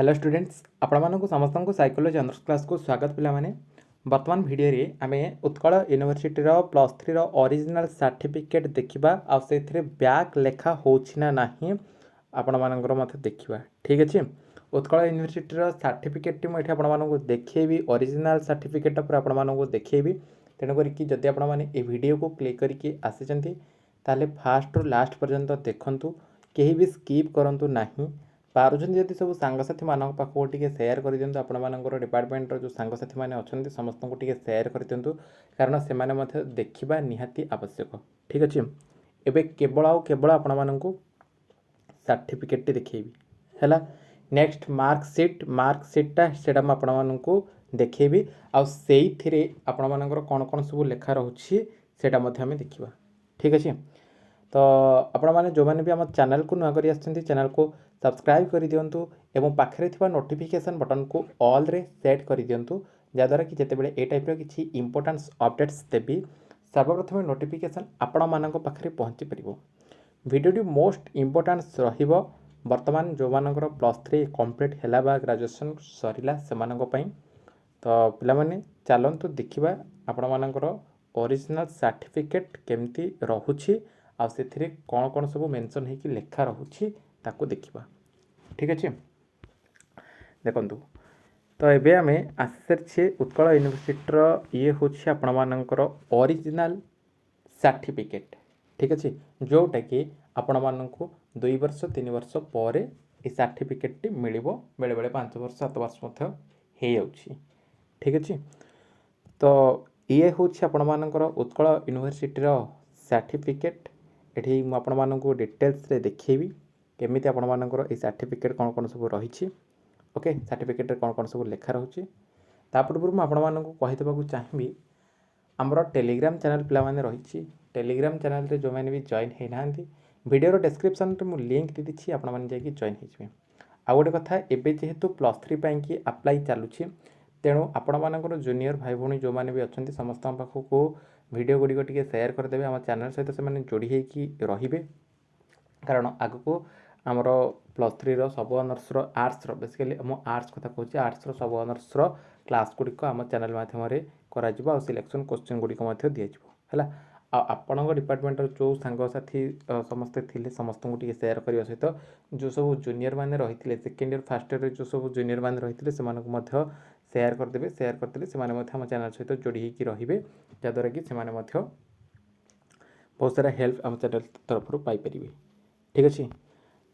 Hello students आपण समस्त को साइकोलॉजी ऑनर्स क्लास को स्वागत पिला माने वर्तमान वीडियो रे आमे उत्कल यूनिवर्सिटी रो +3 रो ओरिजिनल सर्टिफिकेट देखिबा आ सेथिरे बैक लेखा होछि ना नाही आपण मानकर मते देखिबा। ठीक अछि। उत्कल यूनिवर्सिटी रो सर्टिफिकेट मु एठी आपण मानको देखैबी ओरिजिनल सर्टिफिकेट पर आपण मानको देखैबी। तेनो करी कि जदि आपण माने ए वीडियो को क्लिक करके आसिचंती ताले फास्ट रु लास्ट पर्यंत देखंतु, केही भी स्किप करंतु नाही। पारुछन जदि सब सांगसाथी मानक पाखो टिके शेयर कर दियंतु, आपण मानकर डिपार्टमेंट रो जो सांगसाथी माने अछंती समस्त को टिके शेयर कर दियंतु, कारण से माने मथे देखिबा निहाती आवश्यक। ठीक अछि। एबे केवल आपण मानकु सर्टिफिकेट टी देखैबी हैला। नेक्स्ट मार्कशीट टा सेडा म आपण मानकु देखैबी आ सेई थिरे आपण मानकर कोन कोन सब लेखा रहउछि सेडा मध्ये हम देखिबा। ठीक अछि। तो आपण माने जो माने भी हम चैनल को नुआ करी आछंती चैनल को सब्सक्राइब कर दियंतु एवं पाखरे थिबा नोटिफिकेशन बटन को ऑल रे सेट कर दियंतु, जाद्वारा कि जेतेबेले ए टाइप रो किछि इंपोर्टेंस अपडेट्स देबी सर्वप्रथम नोटिफिकेशन आपण मानक पाखरे पहुंची परिबो। वीडियो टी मोस्ट इंपोर्टेंस रहिबो वर्तमान जो मानकर +3 कंप्लीट हैला बा ग्रेजुएशन सरिला से मानक पई। तो पिला माने चलंतु देखिबा आपण मानकर ओरिजिनल सर्टिफिकेट केमती रहुछि आ सेथिरे कोन कोन सब मेंशन हे कि लेखा रहुछि ताको देखिबा। ठीक अछि। देखंतु तो एबे आमे आसरछे उत्कल यूनिवर्सिटी रो ये होछि आपण मानकर ओरिजिनल सर्टिफिकेट। ठीक अछि। जोटा कि आपण मानकु 2 वर्ष 3 वर्ष परे ए सर्टिफिकेट टी मिलिबो, बेले बेले 5 वर्ष 7 वर्ष मध्य हे जाउछि। ठीक अछि। तो ये होछि आपण मानकर उत्कल यूनिवर्सिटी रो सर्टिफिकेट। एठी मु आपण मानकु डिटेल्स रे देखैबी केमिति आपण मानकर ए सर्टिफिकेट कोन कोन सब रहिछि। ओके, सर्टिफिकेट रे कोन कोन सब लेखा रहउछि। ता पूर्व मु आपण मानकु कहि देबाकू चाहबी हमरो टेलीग्राम चैनल पिला माने रहिछि। टेलीग्राम चैनल रे जो माने भी जॉइन हे नांती वीडियो रो डिस्क्रिप्शन रे मु लिंक दे दिछि, आपण माने जाई कि जॉइन हे जिवे। आ गोटे कथा एबे जेहेतु +3 पई कि अप्लाई चालुछि, तेणु आपण मानकर जूनियर भाई भौणी जो माने भी अछंती समस्त पाखको वीडियो गुडी टिके शेयर कर देबे। हम चैनल सहित से माने जोड़ी हे कि रहिबे, कारण आगको आमर +3 रो सब ऑनर्स रो आर्ट्स रो बेसिकली हम आर्ट्स कथा कहूँ, आर्ट्स रो सब ऑनर्स रो क्लास गुडी को हम चैनल माध्यम रे करा जिवो आ सिलेक्शन क्वेश्चन गुडी को मध्य दिया जिवो हैला। आपणक डिपार्टमेंट जो सांग साथी समस्ते थिले समस्त को टिके शेयर करबा सहित जो सब जूनियर माने रहिथिले सेकंड ईयर फर्स्ट ईयर जो सब जूनियर माने रहिथिले से मानक मध्य शेयर कर देबे। शेयर करथिले से माने मध्य हम चैनल सहित जोड़ी हे कि रहिबे, जाद्वारा कि से माने मध्य बहुत सारा हेल्प हम चैनल तरफ पाई परिबे। ठीक अछि।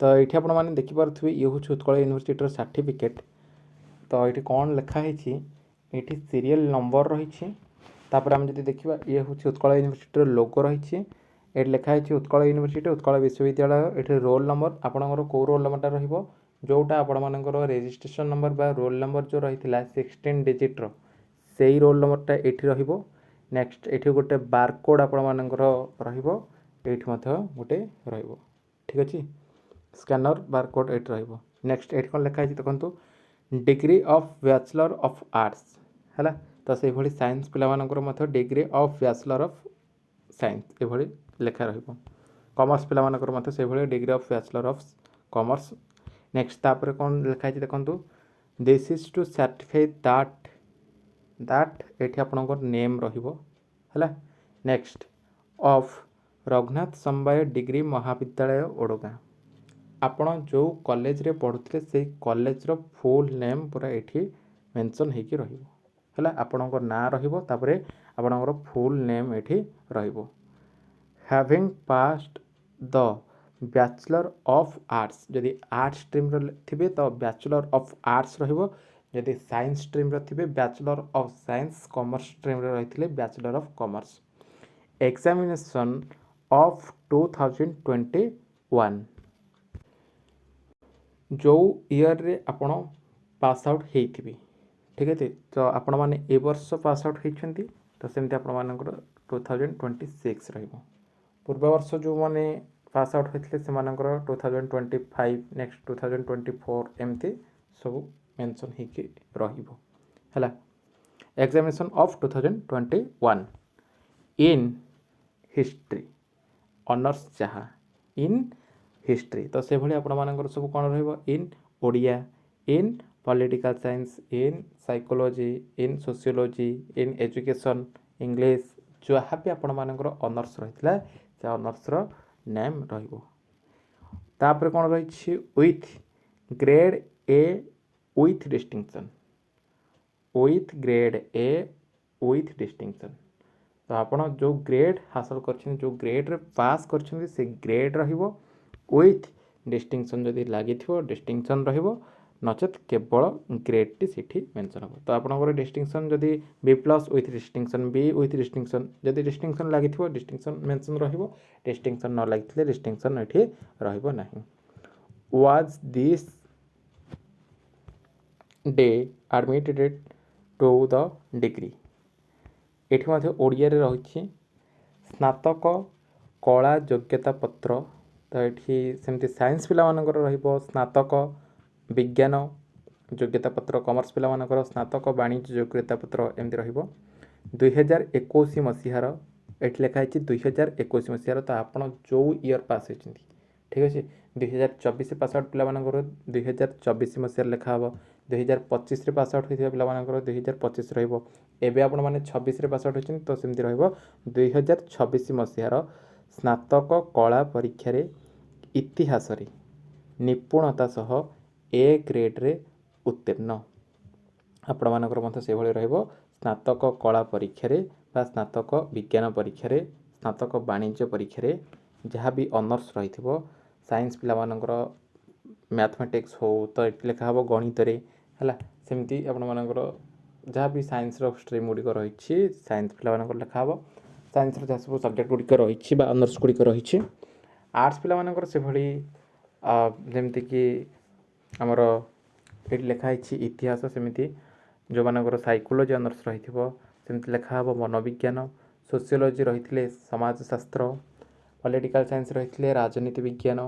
तो ये आपण मैंने देखिपे ये हूँ उत्कल यूनिवर्सिटी सर्टिफिकेट। तो ये कौन लिखा है, ये सीरियल नंबर रही। तापर आम जब देखा ये हूँ उत्कल यूनिवर्सिटी लोगो रही। ये लिखा है उत्कल यूनिवर्सिटी उत्कल विश्वविद्यालय। ये रोल नंबर आपणकर कौ रोल नंबरटा रो जोटा आपण मानकर रेजिस्ट्रेशन नंबर बा रोल नंबर जो रही 16 डिजिट रो से रोल नंबरटा ये रहिबो। नेक्स्ट ये गोटे बारकोड आपण मानकर रहिबो, ये गोटे रहिबो। ठीक अच्छे। स्कैनर बारकोड एट रहिबो। नेक्स्ट एट कौन लिखा है देखो degree of bachelor of arts हैला। तो से भली साइंस पिला मानकर मध्य degree of bachelor of science ए भली लेखा रहिबो। कॉमर्स पिला मानकर मध्य से भली degree of bachelor of commerce. Next तापर कौन लिखा है देखो this is to certify that एठी आपनकर नेम रहिबो हैला। नेक्स्ट ऑफ रघुनाथ समबाय डिग्री महाविद्यालय ओडगां। आपण जो कॉलेज रे पढ़ुଥିଲେ से कॉलेज रो फुल नेम पूरा एठी मेंशन हे कि रहिबो हैला। आपणकर ना रहिबो, तापरे आपणकर फुल नेम एठी रहिबो। Having passed the bachelor of arts, यदि आर्ट्स स्ट्रीम रो थिबे तो बैचलर ऑफ आर्ट्स रहिबो, यदि साइंस स्ट्रीम रो थिबे bachelor of science, commerce stream रो रहिथिले bachelor of commerce. Examination of 2021 जो ईयर रे आपण पास आउट हेइथिबे। ठीक है। तो आपण माने ए वर्ष पास आउट हेइछंती, तो सेमते आपण मानकर 2026 रहिबो। पूर्व वर्ष जो माने पास आउट होइथिले से मानकर 2025, नेक्स्ट 2024 एमती सब मेंशन हे कि रहिबो हैला। Examination of 2021 in history honours जहाँ इन हिस्ट्री, तो से भली आपण मानकर सब कोन रहइबो in Odia, in political science, in psychology, in sociology, in education, English जहाँ भी आपण मानकर ऑनर्स रही से ऑनर्सर नेम रहिबो। तापर कौन रही with grade A with distinction, with grade A with distinction. तो आपण जो ग्रेड हासिल कर जो ग्रेड पास कर से ग्रेड रहिबो विथ डिस्टिंक्शन, जदि लगी डिस्टिंक्शन रहिबो नचेत केवल ग्रेड टी सीठी मेंशन हो। तो आपंकर डिस्टिंक्शन जदि B plus with distinction, B with distinction, जदि डिस्टिंक्शन लगी डिस्टिंक्शन मेंशन रहिबो, डिस्टिंक्शन न लगी डिस्टिंक्शन एठी रहिबो नहीं। Was this day admitted to the degree, एठी मध्ये ओडिया रे रही स्नातक कला योग्यता पत्र। तो ये सेमती साइंस पिला मानकर रहिबो स्नातक विज्ञान योग्यता पत्र, कॉमर्स पिला मानकर स्नातक वाणिज्य योग्यता पत्र एमती रहिबो। 2021 मसीहार एठी लिखा है 2021 मसीहार। तो आपण जो ईयर पास होइछिंती ठीक अच्छे 2024 पास आउट पिला मानकर 2024 मसीहार लिखा हम, 2025 पास आउट होइथिबा पिला मानकर 2025 रहिबो। एबे आपण माने 26 रे पास आउट होइछिन तो सेमती रहिबो 2026 मसीहार स्नातक कला परीक्षा रे इतिहास रे निपुणता सह ए ग्रेड रे उत्तीर्ण। आपण मानकर मते से भଳି रहिबो स्नातक कला परीक्षा रे बा स्नातक विज्ञान परीक्षा रे, स्नातक वाणिज्य परीक्षा रे जहाँ भी ऑनर्स रहिथिबो, साइंस पिला मानकर मैथमेटिक्स हो तो एठी लिखा हबो गणित रे हला। सेमती आपण मानकर जहाँ भी साइंस रो स्ट्रीम गुडी रही साइंस पिला मानकर लिखा हबो, साइंस रो जहाँ सब सब्जेक्ट गुडी रही बा ऑनर्स गुडी रही। आर्ट्स पिला मानकर से भଳି जेमती कि आमर ये लिखाई इतिहास, सेमती जो मानकर साइकोलॉजी ऑनर्स रही सेमती लिखा हम मनोविज्ञान, सोशियोलॉजी रही समाजशास्त्र, पॉलिटिकल साइंस रही राजनीति विज्ञान,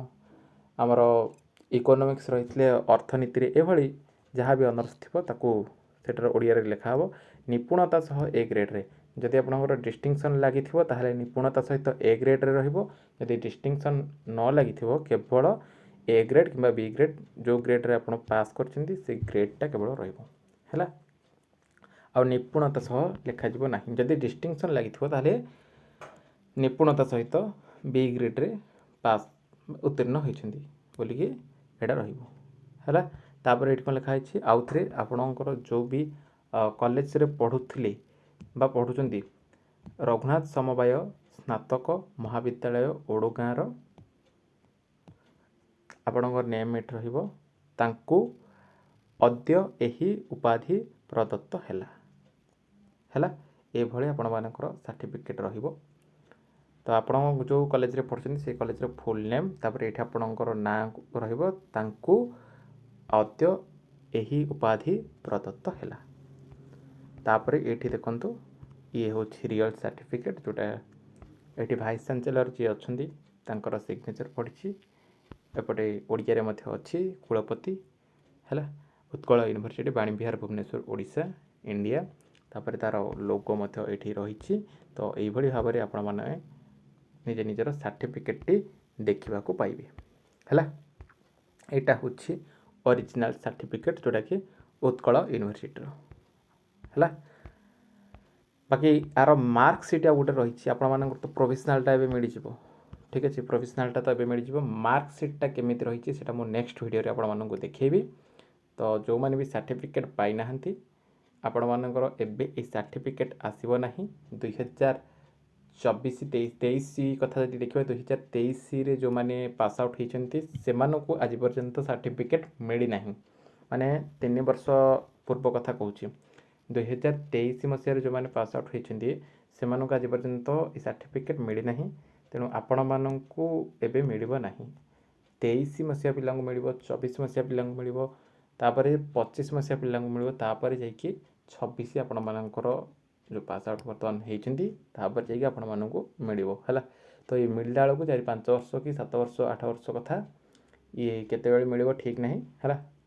आमर इकोनॉमिक्स रही अर्थनीति रे एभली जहाँ भी ऑनर्स थी ताकू सेटर ओडिया रे लिखा हम निपुणता सह ए ग्रेड रे। जदि आपनकर डिस्टिंक्शन लगी ताहले निपुणता सहित ए ग्रेड रे रहिबो, जदि डिस्टिंक्शन न लगी केवल ए ग्रेड कि बी ग्रेड जो ग्रेड रे आपण पास करछिंती से ग्रेडटा केवल रहिबो हैला। आ निपुणता सह लिखा जिवो नाही, जदि डिस्टिंक्शन लगी ताहले निपुणता सहित बी ग्रेड रे पास उत्तीर्ण होइछिंती बोली कि एडा रहिबो हैला। तापर एठी कोन लिखा है आउ थरे आपणकर जो भी कॉलेज रे पढुथिले बा पढुचंती रघुनाथ समवाय स्नातक महाविद्यालय ओडगाँ रो आपणकर नेम एट रहिबो, तांकू अद्य एही उपाधि प्रदत्त हैला हैला। ए भଳି आपण मानकर सर्टिफिकेट रहिबो। तो आपण जो कॉलेज रे पढुचंती से कॉलेज रे फुल नेम तापर एठी आपणकर नाम रहिबो, तांकू अद्य एही उपाधि प्रदत्त हैला। तापर एठी देखंतु ये हो रियल सर्टिफिकेट जोटा एठी वाइस चांसलर जी अछंती तांकर सिग्नेचर पड़िछि। एपटे ओडिया रे मध्य अछि कुलपति हैला। Utkal university Vanivihar Bhubaneswar Odisha India. तापर तार लोगो मध्य एठी रहिछि। तो एई भଳି भाबरे आपण माने निजे निजर सर्टिफिकेट टी देखिबा को पाइबे हैला। एटा होछि ओरिजिनल सर्टिफिकेट जोटा कि उत्कल यूनिवर्सिटी रो हैला। बाकी यार मार्कसीट आ गोटे रही आपण तो प्रोफेशनलटा एबे मिल जिवो ठीक अच्छे। प्रोफेशनलटा तो एबे मिल जिवो, मार्कसीटा केमिति रही सेटा मो नेक्स्ट वीडियो रे आपण मानकु देखैबी। तो जो माने भी सर्टिफिकेट पाई नाहंती आपण मानकर एबे ए सर्टिफिकेट आसीबो नाही। 2024-23 कथा जदि देखिबा 2023 रे जो माने पास आउट होइचंती सेमानकु आज पर्यंत सर्टिफिकेट मिली नाही, माने 3 वर्ष पूर्व कथा कहूची। 2023 मसीह जो मैंने पास आउट होती से आज पर्यंत ये सर्टिफिकेट मिली ना, तेणु आपण मानू एवं मिल ना। 23 मसीहा पिला मिल, 24 मसीहा पिला मिल, 25 मसीहा पिला मिल, जाकि 26 आपण मानकर जो पास आउट बर्तमान होती जाकि आपण मानू मिल है। तो ये मिलला बेलू 4-5 वर्ष कि 7 वर्ष 8 वर्ष कथा ये केते मिल ठीक ना है।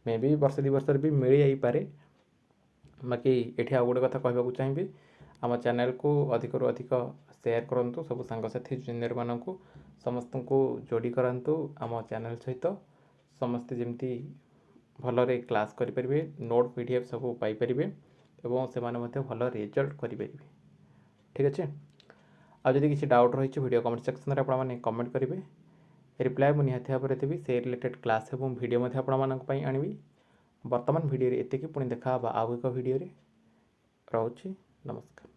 मे भी वर्ष 2 वर्ष भी मिल जापे। बाकी ये आ गोटे कथा कहवाक चाहिए आम चैनल को अधिक रु अधिक शेयर करूँ, सब सांगसाथी जूनियर मानू समस्त को जोड़ी करातु आम चैनल सहित समस्ते जमती भलरे क्लास करेंगे नोट पीडीएफ सब पाइपर और से भल रिजल्ट करेंगे। ठीक अच्छे आज जदि किसी डाउट रही वीडियो कमेंट सेक्शन में आपने कमेंट करेंगे रिप्लाय मुझे निहाती भाव देवी से रिलेटेड क्लास और वीडियो आपंपाई आनी। बर्तमान वीडियो एतिकी पुणी देखा आउ एक वीडियो रोचे नमस्कार।